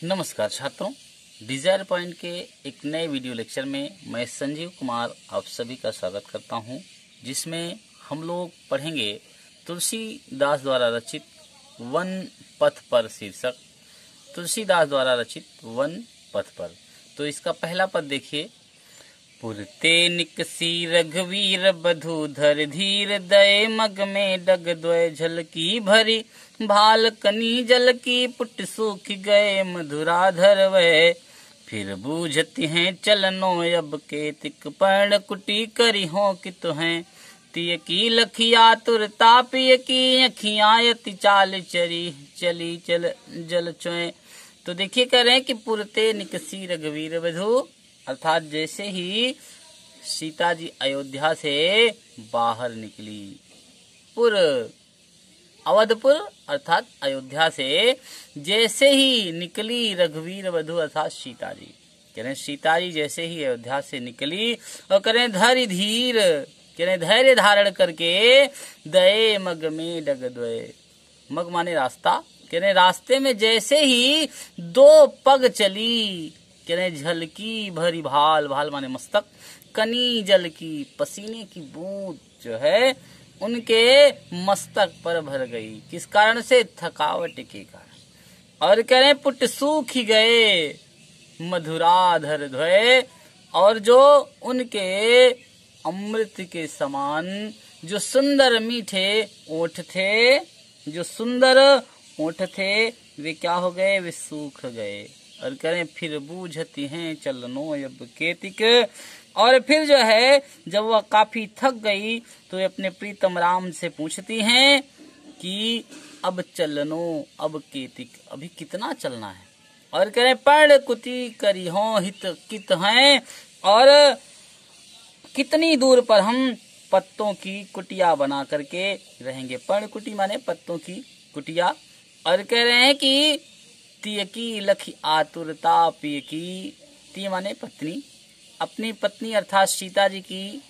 नमस्कार छात्रों, Dzire point के एक नए वीडियो लेक्चर में मैं संजीव कुमार आप सभी का स्वागत करता हूं, जिसमें हम लोग पढ़ेंगे तुलसीदास द्वारा रचित वन पथ पर शीर्षक। तुलसीदास द्वारा रचित वन पथ पर। तो इसका पहला पद देखिए। पुरते निकसी रघुवीर बधूधर धीर दय मग में डग द्वय झलकी भरी भाल कनी जल की पुट सूख गए मधुराधर वह फिर बूझती हैं चलनो अब के तिक पर्ण कुटी करी हो कितु हैं तिय की लखिया तुर तापिय की अखियां यति चाल चरी चली चल जल चोए। तो देखिए कह रहे हैं कि पुरते निकसी रघुवीर बधू, अर्थात जैसे ही सीता जी अयोध्या से बाहर निकली, पुर अवधपुर अर्थात अयोध्या से जैसे ही निकली रघुवीर वधु अर्थात सीता जी, कह रहे सीता जी जैसे ही अयोध्या से निकली और कह रहे धैर्य धीर, कह रहे धैर्य धारण करके दये मग में डग द्वय, मग माने रास्ता, कह रहे रास्ते में जैसे ही दो पग चली, कह रहे झलकी भरी भाल, भाल माने मस्तक, कनी जल की पसीने की बूंद जो है उनके मस्तक पर भर गई। किस कारण से? थकावट के कारण। और कह रहे पुट सूख गए मधुराधर ध्वय, और जो उनके अमृत के समान जो सुंदर मीठे ओठ थे, जो सुंदर ओठ थे वे क्या हो गए? वे सूख गए। और करें फिर बूझती हैं चलनो अब केतिक, और फिर जो है जब वह काफी थक गई तो अपने प्रीतम राम से पूछती हैं कि अब चलनो अब केतिक, अभी कितना चलना है। और कह रहे पर्ण कुटी करी हो हित कित हैं, और कितनी दूर पर हम पत्तों की कुटिया बना करके रहेंगे। पर्ण कुटी माने पत्तों की कुटिया। और कह रहे हैं कि तिय की लखी आतुरता पिय की, तिय माने पत्नी, अपनी पत्नी अर्थात सीता जी की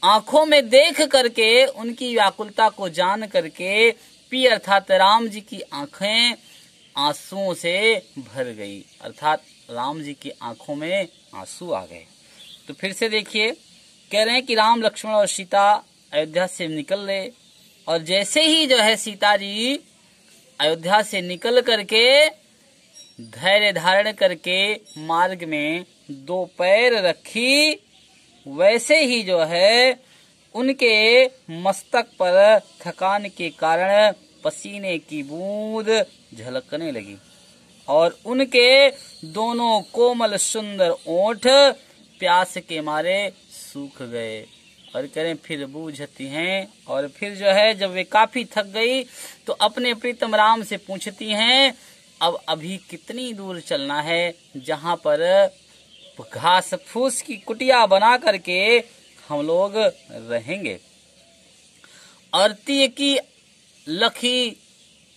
आंखों में देख करके उनकी व्याकुलता को जान करके पी अर्थात राम जी की आंखें आंसुओं से भर गई, अर्थात राम जी की आंखों में आंसू आ गए। तो फिर से देखिए, कह रहे हैं कि राम लक्ष्मण और सीता अयोध्या से निकल रहे, और जैसे ही जो है सीता जी अयोध्या से निकल करके धैर्य धारण करके मार्ग में दो पैर रखी, वैसे ही जो है उनके मस्तक पर थकान के कारण पसीने की बूंद झलकने लगी, और उनके दोनों कोमल सुंदर ओठ प्यास के मारे सूख गए। और करें फिर बूझती हैं, और फिर जो है जब वे काफी थक गई तो अपने प्रीतम राम से पूछती हैं अब अभी कितनी दूर चलना है, जहां पर घास फूस की कुटिया बना करके हम लोग रहेंगे। और तिय की लखी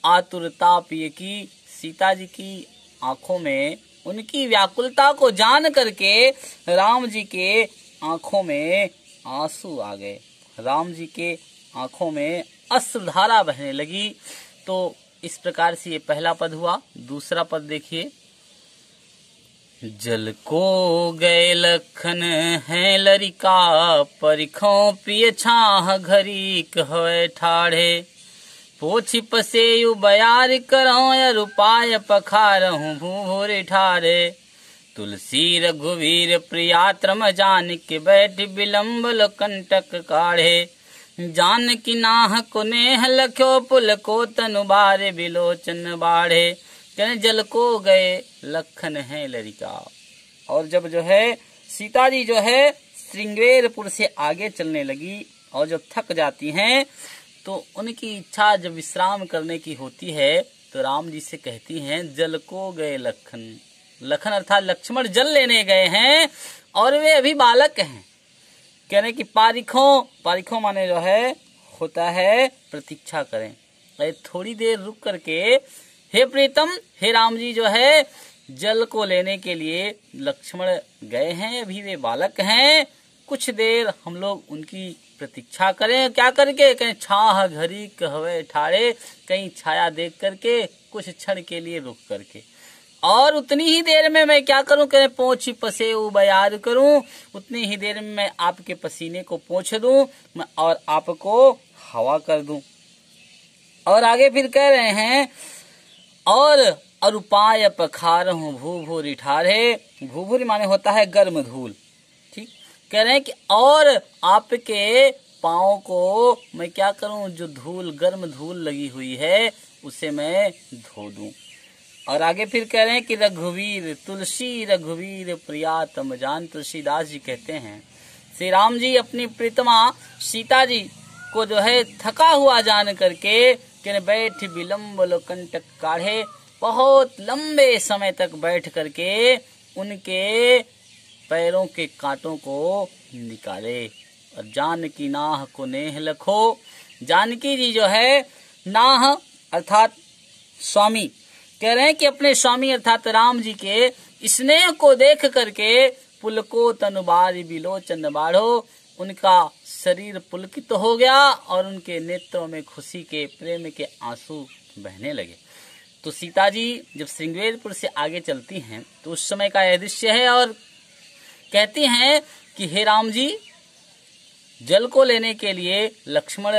आतुरता पिय की, सीता जी की आंखों में उनकी व्याकुलता को जान करके राम जी के आंखों में आंसू आ गए, राम जी के आंखों में अश्रुधारा बहने लगी। तो इस प्रकार से ये पहला पद हुआ। दूसरा पद देखिए। जल को गए लखन है लरिका परिखों पिय छाह घरी कहवे ठाढ़े पोछी पसेयु बयार करो या रुपाय पखारहूं भूभोरे ठारे तुलसी रघुवीर प्रियात्रम जान के बैठ विलम्ब कंटक काढ़े जान की नाह को नेह लख्यो पुल को तनु बारे बिलोचन बाढ़े। कहने जल को गए लखन है लरिका, और जब जो है सीता जी जो है श्रृंगेरपुर से आगे चलने लगी और जब थक जाती हैं तो उनकी इच्छा जब विश्राम करने की होती है तो राम जी से कहती हैं जल को गए लखन, लखन अर्थात लक्ष्मण जल लेने गए हैं और वे अभी बालक हैं। कह रहे कि पारिखों, पारिखों माने जो है होता है प्रतीक्षा करें, थोड़ी देर रुक करके हे प्रीतम, हे राम जी जो है जल को लेने के लिए लक्ष्मण गए हैं, अभी वे बालक हैं, कुछ देर हम लोग उनकी प्रतीक्षा करें। क्या करके? कहीं छाह घरी कहवे ठाड़े, कहीं छाया देख करके कुछ क्षण के लिए रुक करके। और उतनी ही देर में मैं क्या करूं, कह रहे पोंछ पसेऊ बयार करूं, उतनी ही देर में मैं आपके पसीने को पोंछ दूं और आपको हवा कर दूं। और आगे फिर कह रहे हैं और अरुपाय पखार हूं भूभूरी ठारे, भूभूरी माने होता है गर्म धूल, ठीक। कह रहे हैं कि और आपके पाँव को मैं क्या करूं, जो धूल गर्म धूल लगी हुई है उसे मैं धो दूं। और आगे फिर कह रहे हैं कि रघुवीर तुलसी रघुवीर प्रियातम जान, तुलसीदास जी कहते हैं श्री राम जी अपनी प्रीतमा सीता जी को जो है थका हुआ जान करके कि बैठ विलम्ब कंटक काढ़े, बहुत लंबे समय तक बैठ करके उनके पैरों के कांटों को निकाले। और जानकी नाह को नेह लखो, जानकी जी जो है नाह अर्थात स्वामी, कह रहे हैं कि अपने स्वामी अर्थात राम जी के स्नेह को देख करके पुलको तनुबारी बिलोचन बाढ़ो, उनका शरीर पुलकित हो गया और उनके नेत्रों में खुशी के प्रेम के आंसू बहने लगे। तो सीता जी जब श्रृंगेरपुर से आगे चलती हैं तो उस समय का यह दृश्य है और कहती हैं कि हे राम जी, जल को लेने के लिए लक्ष्मण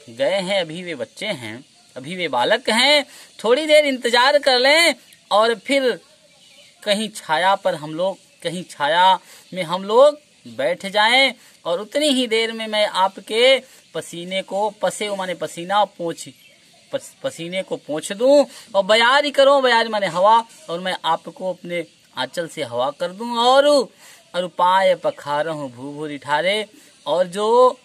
गए हैं, अभी वे बच्चे हैं, अभी वे बालक हैं, थोड़ी देर इंतजार कर लें और फिर कहीं छाया पर हम लोग, कहीं छाया में हम लोग बैठ जाएं और उतनी ही देर में मैं आपके पसीने को, पसे माने पसीना, पसीने को पोंछ दूं और बयारी करो, बयारी माने हवा, और मैं आपको अपने आंचल से हवा कर दूं। और पाय पखारहूं भूभूरी ठारे, और जो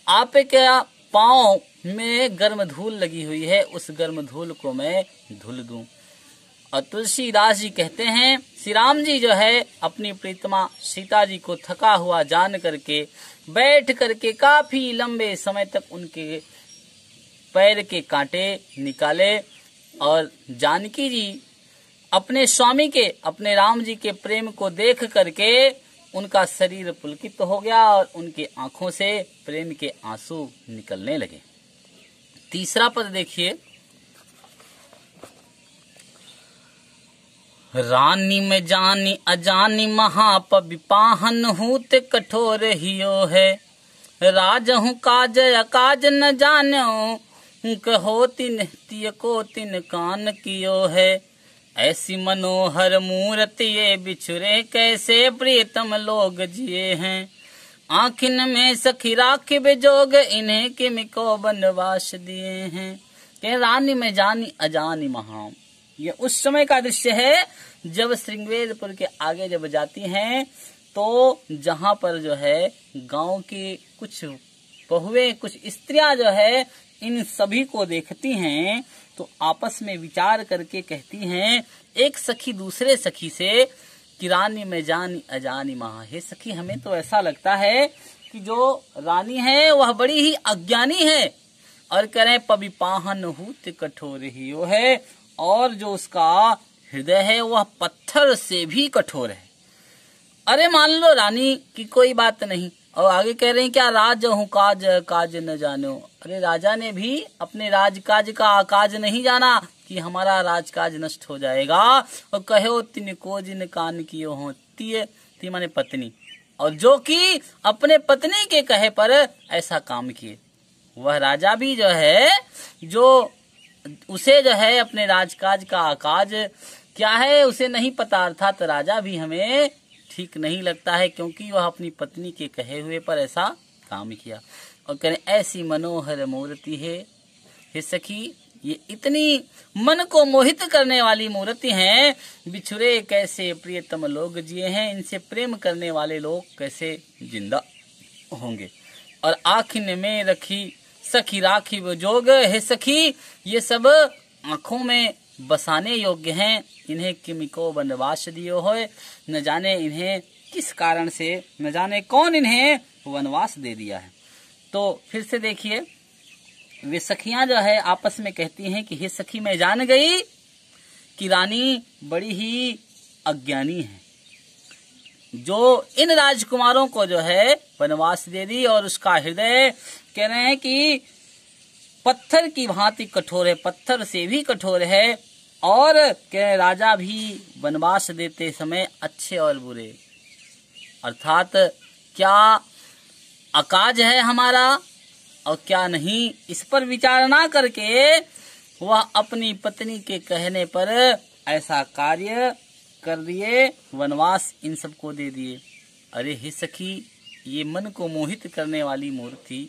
आपके पाँव में गर्म धूल लगी हुई है उस गर्म धूल को मैं धुल दूं। और तुलसीदास जी कहते हैं श्री राम जी जो है अपनी प्रीतमा सीता जी को थका हुआ जान करके बैठ करके काफी लंबे समय तक उनके पैर के कांटे निकाले और जानकी जी अपने स्वामी के, अपने राम जी के प्रेम को देख करके उनका शरीर पुलकित हो गया और उनके आंखों से प्रेम के आंसू निकलने लगे। तीसरा पद देखिए, रानी में जानी अजानी महापविपाहन हूत कठोर हियो है, राजहूँ काज अकाज न जानो कहो तिन तिय को तिन कान कियो है, ऐसी मनोहर मूर्ति ये बिछुरे कैसे प्रियतम लोग जिए हैं, आखिन में सखी राखी बेजोग इन्हें किमिको बनवास दिए हैं। के रानी में जानी अजानी महा, ये उस समय का दृश्य है जब श्रृंगेरपुर के आगे जब जाती हैं तो जहाँ पर जो है गांव की कुछ बहुएं, कुछ स्त्रियां जो है इन सभी को देखती हैं तो आपस में विचार करके कहती हैं एक सखी दूसरे सखी से कि रानी में जानी अजानी महा, हे सखी हमें तो ऐसा लगता है कि जो रानी है वह बड़ी ही अज्ञानी है, और कह रहे पविपाहन हूत कठोर ही वो है, और जो उसका हृदय है वह पत्थर से भी कठोर है। अरे मान लो रानी की कोई बात नहीं, और आगे कह रहे हैं क्या राज हूँ काज काज न जानो, अरे राजा ने भी अपने राजकाज का आकाज नहीं जाना कि हमारा राजकाज नष्ट हो जाएगा, और कहो तिनको जिन कान कियो हो ती माने पत्नी, और जो कि अपने पत्नी के कहे पर ऐसा काम किए, वह राजा भी जो है जो उसे जो है अपने राजकाज का आकाज क्या है उसे नहीं पता, अर्थात राजा भी हमें ठीक नहीं लगता है क्योंकि वह अपनी पत्नी के कहे हुए पर ऐसा काम किया। और कह रहे ऐसी मनोहर मूर्ति है, हे सखी ये इतनी मन को मोहित करने वाली मूर्ति है, बिछुरे कैसे प्रियतम लोग जिए हैं, इनसे प्रेम करने वाले लोग कैसे जिंदा होंगे। और आखिन में रखी सखी राखी वो जोग, हे सखी ये सब आंखों में बसाने योग्य हैं, इन्हें किमिको वनवास दियो होए, न जाने इन्हें किस कारण से, न जाने कौन इन्हें वनवास दे दिया है। तो फिर से देखिए वे सखियां जो है आपस में कहती हैं कि हे सखी मैं जान गई कि रानी बड़ी ही अज्ञानी है, जो इन राजकुमारों को जो है वनवास दे दी, और उसका हृदय कह रहे हैं कि पत्थर की भांति कठोर है, पत्थर से भी कठोर है, और के राजा भी वनवास देते समय अच्छे और बुरे, अर्थात क्या अकाज है हमारा और क्या नहीं, इस पर विचार ना करके वह अपनी पत्नी के कहने पर ऐसा कार्य कर दिए, वनवास इन सबको दे दिए। अरे हे सखी, ये मन को मोहित करने वाली मूर्ति,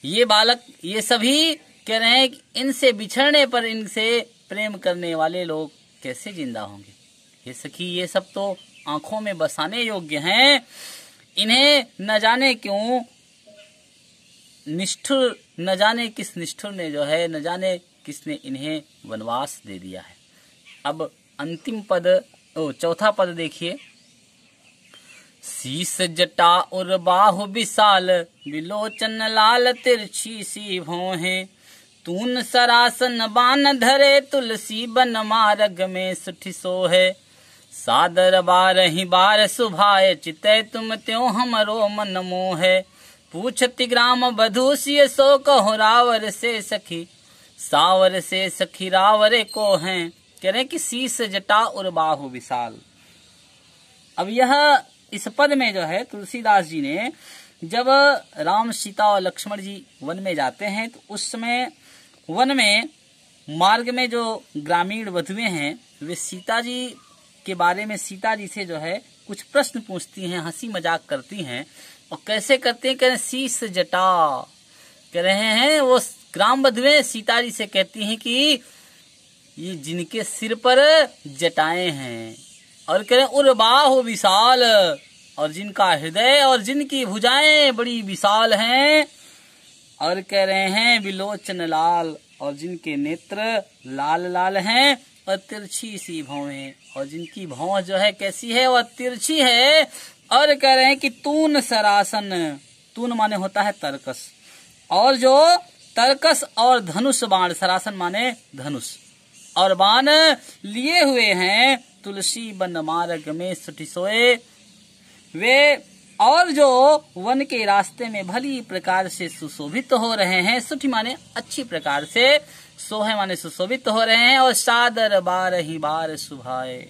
ये बालक, ये सभी कह रहे हैं कि इनसे बिछड़ने पर इनसे प्रेम करने वाले लोग कैसे जिंदा होंगे। हे सखी, ये सब तो आंखों में बसाने योग्य हैं, इन्हें न जाने क्यों निष्ठुर, न जाने किस निष्ठुर ने जो है, न जाने किसने इन्हें वनवास दे दिया है। अब अंतिम पद, चौथा पद देखिए। शीस जटा और बाहु विशाल, विलोचन लाल तिरछी सी भौहें, तून सरासन बान धरे, तुलसी बन मार्ग में सुठी सोहे, सादर बारही बार सुभाए, चितै तुम त्यों हमरो मन मोहे, पूछति ग्राम बधू सिय सो कहो रावर से सखी, सावर से सखी रावरे को हैं। कह रहे कि शीस जटा और बाहु विशाल। अब यह इस पद में जो है तुलसीदास जी ने, जब राम सीता और लक्ष्मण जी वन में जाते हैं तो उस समय वन में मार्ग में जो ग्रामीण वधुएं हैं वे सीता जी के बारे में सीता जी से जो है कुछ प्रश्न पूछती हैं, हंसी मजाक करती हैं। और कैसे करते हैं, कह रहे शीस जटा, कह रहे हैं वो ग्राम वधुएं सीता जी से कहती हैं कि ये जिनके सिर पर जटाएं हैं, और कह रहे उर्बाहु विशाल, और जिनका हृदय और जिनकी भुजाएं बड़ी विशाल हैं, और कह रहे हैं विलोचन लाल, और जिनके नेत्र लाल लाल हैं, और तिरछी सी भौहें, और जिनकी भौं जो है कैसी है, वह तिरछी है। और कह रहे हैं कि तून सरासन, तून माने होता है तरकस, और जो तरकस और धनुष बाण, सरासन माने धनुष, और बाण लिए हुए हैं, तुलसी बन मार्ग में सुठी सोए वे, और जो वन के रास्ते में भली प्रकार से सुशोभित हो रहे हैं, सुठी माने अच्छी प्रकार से, सोहे माने सुशोभित हो रहे हैं, और सादर बार ही बार सुभाए,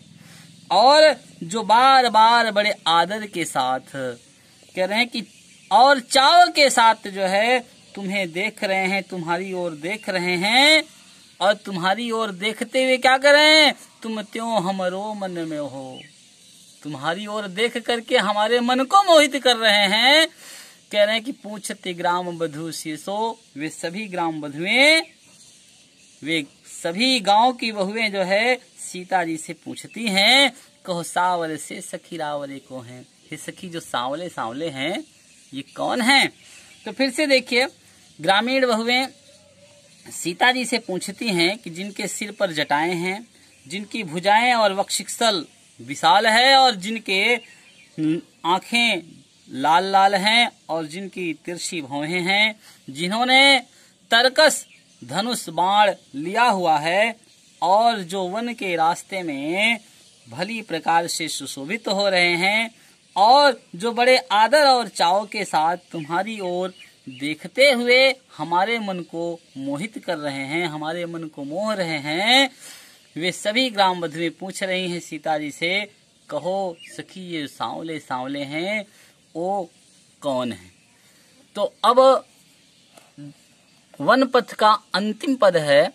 और जो बार बार बड़े आदर के साथ कह रहे हैं कि और चाव के साथ जो है तुम्हें देख रहे हैं, तुम्हारी ओर देख रहे हैं, और तुम्हारी ओर देखते हुए क्या कर रहे हैं, तुम त्यों हमरो मन में हो, तुम्हारी ओर देख करके हमारे मन को मोहित कर रहे हैं। कह रहे हैं कि पूछते ग्राम बधू शीसो, वे सभी ग्राम बधुएं, वे सभी गांव की बहुएं जो है सीता जी से पूछती हैं, कहो सावर से सखी रावरे को हैं। हे सखी, जो सांवले सांवले हैं ये कौन हैं? तो फिर से देखिए, ग्रामीण बहुएं सीता जी से पूछती हैं कि जिनके सिर पर जटाएं हैं, जिनकी भुजाएं और वक्षस्थल विशाल है, और जिनके आंखें लाल लाल हैं, और जिनकी तिरछी भौहें हैं, जिन्होंने तरकस धनुष बाण लिया हुआ है, और जो वन के रास्ते में भली प्रकार से सुशोभित हो रहे हैं, और जो बड़े आदर और चाव के साथ तुम्हारी ओर देखते हुए हमारे मन को मोहित कर रहे हैं, हमारे मन को मोह रहे हैं, वे सभी ग्राम बधुएं पूछ रही हैं सीता जी से, कहो सखी ये सांवले सांवले हैं वो कौन है? तो अब वन पथ का अंतिम पद है,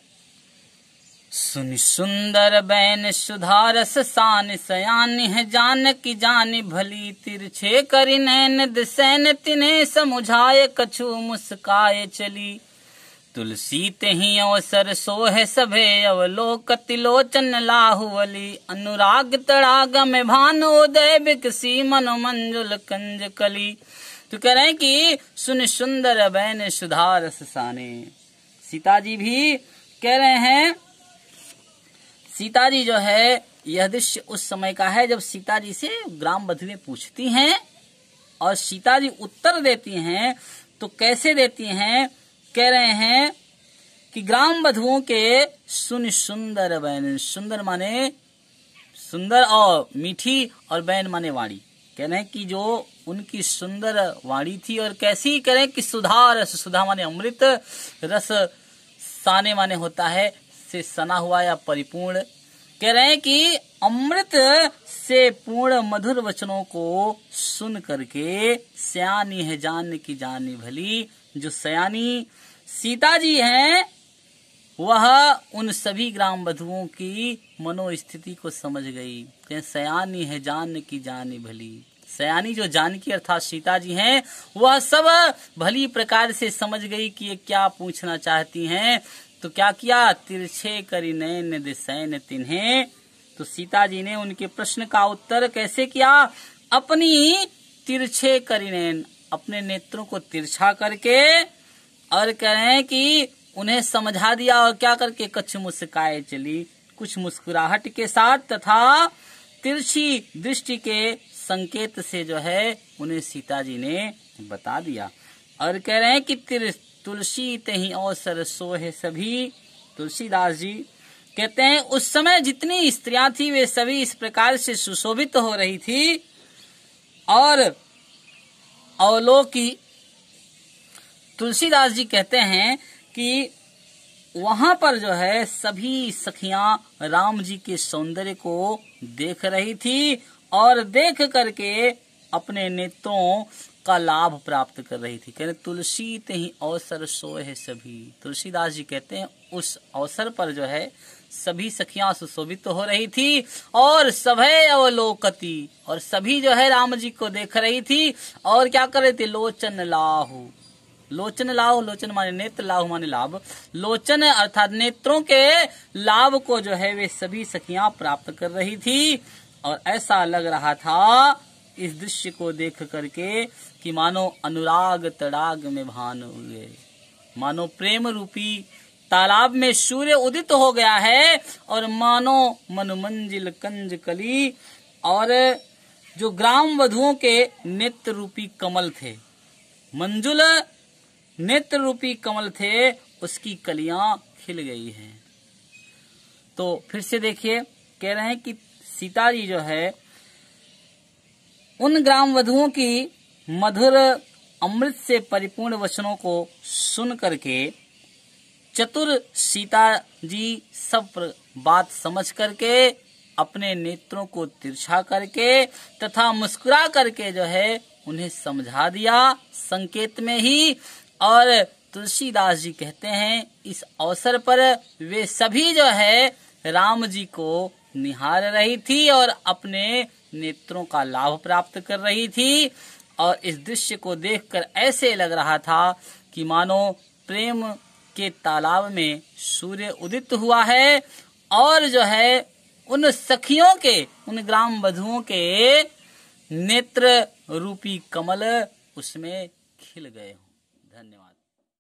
सुन सुंदर बैन सुधारस सान सयान है, जान की जान भली तिरछे करि नैन दिसैन, तिन्हें समुझाए कछु मुस्काए चली, तुलसी तेहि अवसर सोहे सभे, अवलोकति लोचन लाहुवली, अनुराग तड़ाग में भान उदय बिकसी मनो मंजुल कंज कली। तो कह रहे हैं कि सुन सुंदर बैन सुधारस साने, सीता जी भी कह रहे हैं, सीता जी जो है, यह दृश्य उस समय का है जब सीता जी से ग्राम बधुएं पूछती हैं, और सीता जी उत्तर देती हैं। तो कैसे देती हैं? कह रहे हैं कि ग्राम बधुओं के सुन सुंदर बैन, सुंदर माने सुंदर और मीठी, और बैन माने वाणी। कह रहे हैं कि जो उनकी सुंदर वाणी थी, और कैसी कह रहे हैं कि सुधा रस, सुधा माने अमृत, रस साने माने होता है से सना हुआ या परिपूर्ण। कह रहे हैं कि अमृत से पूर्ण मधुर वचनों को सुन करके सयानी है जान की जानी भली। जो सयानी सीता जी हैं वह उन सभी ग्राम वधुओं की मनोस्थिति को समझ गई। कहें सयानी है जान की जानी भली। सयानी जो जानकी अर्थात सीता जी हैं वह सब भली प्रकार से समझ गई कि ये क्या पूछना चाहती हैं। तो क्या किया, तिरछे करी नयन दिसैन तिन्हें। तो सीता जी ने उनके प्रश्न का उत्तर कैसे किया, अपनी तिरछे करी नयन, अपने नेत्रों को तिरछा करके, और कह रहे हैं कि उन्हें समझा दिया। और क्या करके, कछ मुस्काए चली, कुछ मुस्कुराहट के साथ तथा तिरछी दृष्टि के संकेत से जो है उन्हें सीता जी ने बता दिया। और कह रहे हैं कि तुलसी तहि अवसर सोहे सभी। तुलसीदास जी कहते हैं उस समय जितनी स्त्रियां थी वे सभी इस प्रकार से सुशोभित हो रही थी और अवलोकी। तुलसीदास जी कहते हैं कि वहां पर जो है सभी सखियां राम जी के सौंदर्य को देख रही थी और देख करके अपने नेत्रों का लाभ प्राप्त कर रही थी। कहते तुलसी ते ही अवसर सोए सभी। तुलसीदास जी कहते हैं उस अवसर पर जो है सभी सखियां सुशोभित हो रही थी और सभय अवलोकती, और सभी जो है राम जी को देख रही थी और क्या कर रही थी, लोचन लाहु। लोचन लाहु, लोचन माने नेत्र, लाहु माने लाभ। लोचन अर्थात नेत्रों के लाभ को जो है वे सभी सखियां प्राप्त कर रही थी। और ऐसा लग रहा था इस दृश्य को देख करके कि मानो अनुराग तड़ाग में भान हुए, मानो प्रेम रूपी तालाब में सूर्य उदित हो गया है और मानो मनुमंजिल कंज कली, और जो ग्राम वधुओं के नेत्र रूपी कमल थे, मंजुल नेत्र रूपी कमल थे, उसकी कलियां खिल गई हैं। तो फिर से देखिए, कह रहे हैं कि सीता जी जो है उन ग्राम वधुओं की मधुर अमृत से परिपूर्ण वचनों को सुन करके चतुर सीता जी सब बात समझ करके अपने नेत्रों को तिरछा करके तथा मुस्कुरा करके जो है उन्हें समझा दिया संकेत में ही। और तुलसीदास जी कहते हैं इस अवसर पर वे सभी जो है राम जी को निहार रही थी और अपने नेत्रों का लाभ प्राप्त कर रही थी। और इस दृश्य को देखकर ऐसे लग रहा था कि मानो प्रेम के तालाब में सूर्य उदित हुआ है और जो है उन सखियों के, उन ग्राम वधुओं के नेत्र रूपी कमल उसमें खिल गए हों। धन्यवाद।